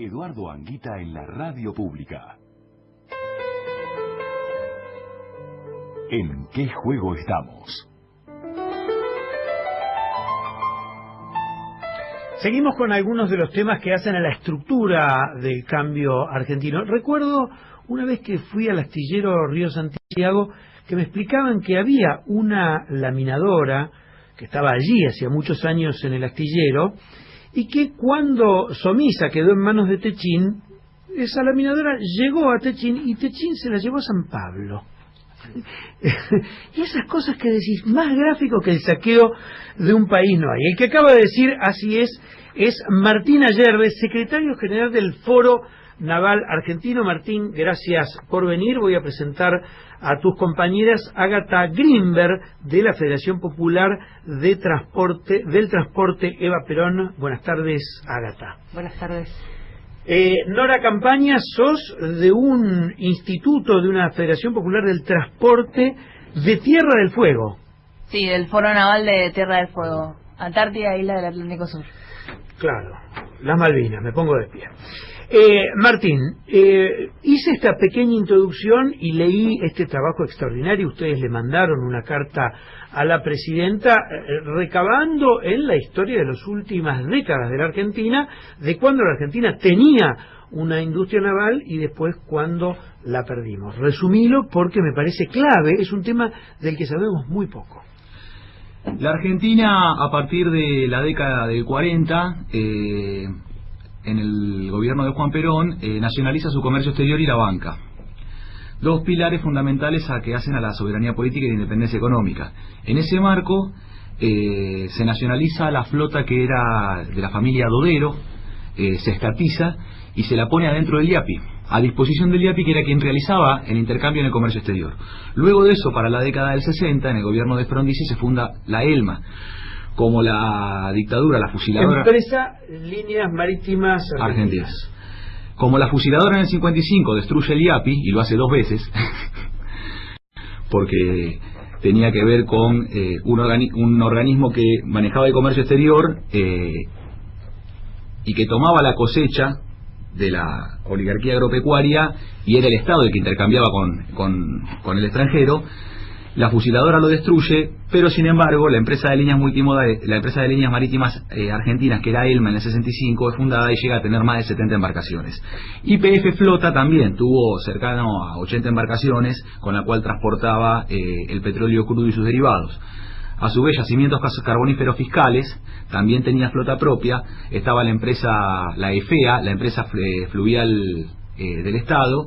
Eduardo Anguita en la radio pública. ¿En qué juego estamos? Seguimos con algunos de los temas que hacen a la estructura del cambio argentino. Recuerdo una vez que fui al astillero Río Santiago que me explicaban que había una laminadora que estaba allí hacía muchos años en el astillero y que cuando Somisa quedó en manos de Techín, esa laminadora llegó a Techín y Techín se la llevó a San Pablo. Y esas cosas que decís, más gráfico que el saqueo de un país no hay. El que acaba de decir así es Martín Ayerbe, secretario general del Foro Naval Argentino. Martín, gracias por venir. Voy a presentar a tus compañeras. Ágata Grimberg, de la Federación Popular del Transporte Eva Perón. Buenas tardes, Ágata. Buenas tardes. Nora Campaña, sos de un instituto, de una Federación Popular del Transporte de Tierra del Fuego. Sí, del Foro Naval de Tierra del Fuego, Antártida, Isla del Atlántico Sur. Claro, las Malvinas, me pongo de pie. Martín, hice esta pequeña introducción y leí este trabajo extraordinario. Ustedes le mandaron una carta a la presidenta recabando en la historia de las últimas décadas de la Argentina, de cuando la Argentina tenía una industria naval y después cuando la perdimos. Resumilo porque me parece clave, es un tema del que sabemos muy poco. La Argentina, a partir de la década del 40, en el gobierno de Juan Perón, nacionaliza su comercio exterior y la banca. Dos pilares fundamentales que hacen a la soberanía política y la independencia económica. En ese marco se nacionaliza la flota que era de la familia Dodero, se estatiza y se la pone adentro del IAPI, a disposición del IAPI, que era quien realizaba el intercambio en el comercio exterior. Luego de eso, para la década del 60, en el gobierno de Frondizi, se funda la ELMA, como la dictadura, la fusiladora... Empresa Líneas Marítimas Argentinas. Como la fusiladora en el 55 destruye el IAPI, y lo hace 2 veces, porque tenía que ver con un organismo que manejaba el comercio exterior y que tomaba la cosecha de la oligarquía agropecuaria y era el Estado el que intercambiaba con el extranjero. La fusiladora lo destruye, pero sin embargo la empresa de líneas marítimas argentinas, que era ELMA en el 65, es fundada y llega a tener más de 70 embarcaciones. YPF Flota también tuvo cercano a 80 embarcaciones, con la cual transportaba el petróleo crudo y sus derivados. A su vez, Yacimientos Carboníferos Fiscales también tenía flota propia. Estaba la empresa, la EFEA, la empresa fluvial del Estado.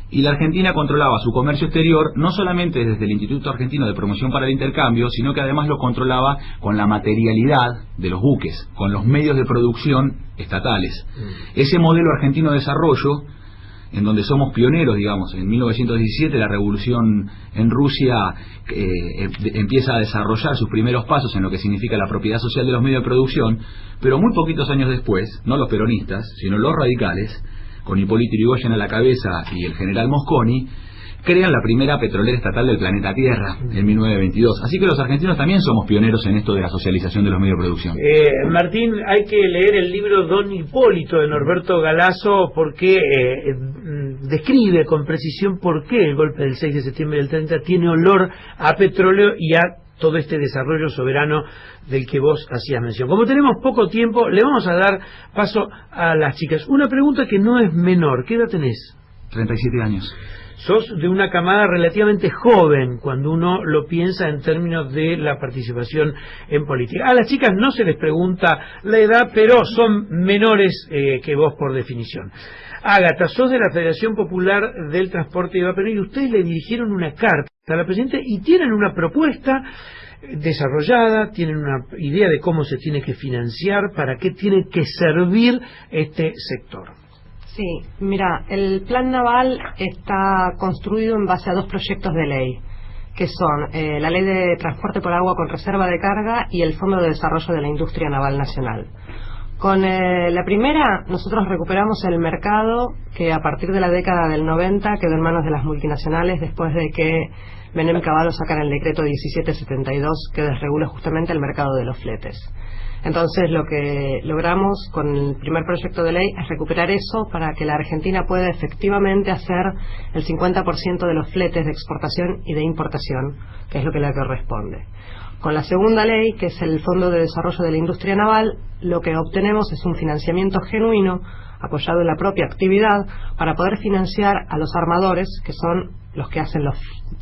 Y la Argentina controlaba su comercio exterior no solamente desde el Instituto Argentino de Promoción para el Intercambio, sino que además lo controlaba con la materialidad de los buques, con los medios de producción estatales. Ese modelo argentino de desarrollo, en donde somos pioneros, digamos, en 1917 la revolución en Rusia empieza a desarrollar sus primeros pasos en lo que significa la propiedad social de los medios de producción, pero muy poquitos años después, no los peronistas, sino los radicales, con Hipólito Yrigoyen a la cabeza y el general Mosconi, crean la primera petrolera estatal del planeta Tierra en 1922. Así que los argentinos también somos pioneros en esto de la socialización de los medios de producción. Martín, hay que leer el libro Don Hipólito de Norberto Galazo porque describe con precisión por qué el golpe del 6 de septiembre del 30 tiene olor a petróleo y a todo este desarrollo soberano del que vos hacías mención. Como tenemos poco tiempo, le vamos a dar paso a las chicas. Una pregunta que no es menor. ¿Qué edad tenés? 37 años. Sos de una camada relativamente joven cuando uno lo piensa en términos de la participación en política. A las chicas no se les pregunta la edad, pero son menores que vos por definición. Ágata, sos de la Federación Popular del Transporte de Eva Perón y ustedes le dirigieron una carta a la presidenta y tienen una propuesta desarrollada, tienen una idea de cómo se tiene que financiar, para qué tiene que servir este sector. Sí, mira, el Plan Naval está construido en base a 2 proyectos de ley, que son la Ley de Transporte por Agua con Reserva de Carga y el Fondo de Desarrollo de la Industria Naval Nacional. Con la primera, nosotros recuperamos el mercado que a partir de la década del 90 quedó en manos de las multinacionales después de que Menem y Cavallo sacaran el decreto 1772 que desregula justamente el mercado de los fletes. Entonces lo que logramos con el primer proyecto de ley es recuperar eso para que la Argentina pueda efectivamente hacer el 50% de los fletes de exportación y de importación, que es lo que le corresponde. Con la segunda ley, que es el Fondo de Desarrollo de la Industria Naval, lo que obtenemos es un financiamiento genuino, apoyado en la propia actividad, para poder financiar a los armadores, que son los que hacen los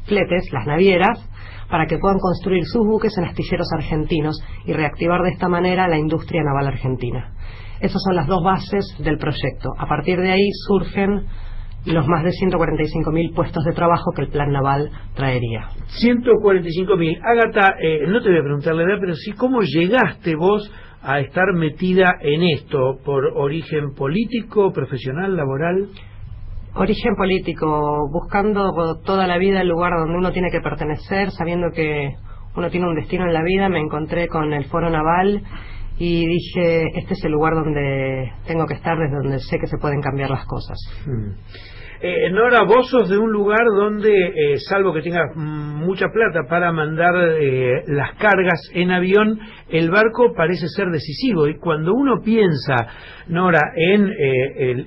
fletes, las navieras, para que puedan construir sus buques en astilleros argentinos y reactivar de esta manera la industria naval argentina. Esas son las dos bases del proyecto. A partir de ahí surgen los más de 145.000 puestos de trabajo que el Plan Naval traería. 145.000. Ágata, no te voy a preguntar la edad, pero sí, ¿cómo llegaste vos a estar metida en esto? ¿Por origen político, profesional, laboral? Origen político, buscando toda la vida el lugar donde uno tiene que pertenecer, sabiendo que uno tiene un destino en la vida. Me encontré con el Foro Naval y dije, este es el lugar donde tengo que estar, desde donde sé que se pueden cambiar las cosas. Nora, vos sos de un lugar donde, salvo que tengas mucha plata para mandar las cargas en avión, el barco parece ser decisivo. Y cuando uno piensa, Nora, en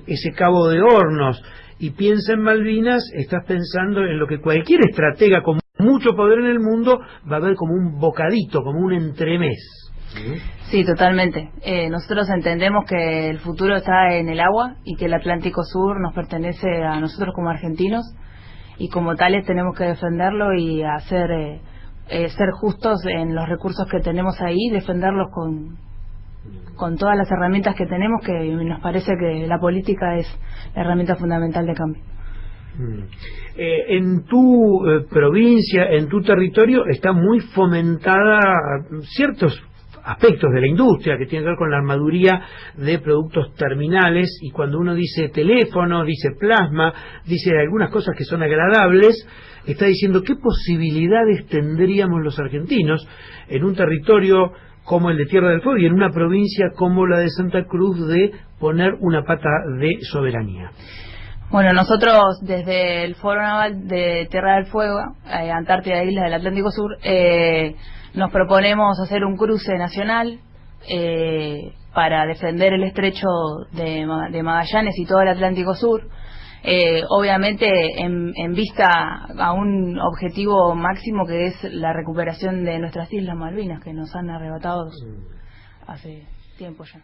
ese Cabo de Hornos y piensa en Malvinas, estás pensando en lo que cualquier estratega con mucho poder en el mundo va a ver como un bocadito, como un entremés. Sí, totalmente. Nosotros entendemos que el futuro está en el agua y que el Atlántico Sur nos pertenece a nosotros como argentinos, y como tales tenemos que defenderlo y hacer ser justos en los recursos que tenemos ahí, defenderlos con todas las herramientas que tenemos, que nos parece que la política es la herramienta fundamental de cambio. En tu provincia, en tu territorio, está muy fomentada ciertos aspectos de la industria que tienen que ver con la armaduría de productos terminales, y cuando uno dice teléfono, dice plasma, dice algunas cosas que son agradables, está diciendo qué posibilidades tendríamos los argentinos en un territorio como el de Tierra del Fuego y en una provincia como la de Santa Cruz de poner una pata de soberanía. Bueno, nosotros desde el Foro Naval de Tierra del Fuego, Antártida e Islas del Atlántico Sur, nos proponemos hacer un cruce nacional para defender el estrecho de Magallanes y todo el Atlántico Sur, obviamente en vista a un objetivo máximo, que es la recuperación de nuestras Islas Malvinas, que nos han arrebatado hace tiempo ya.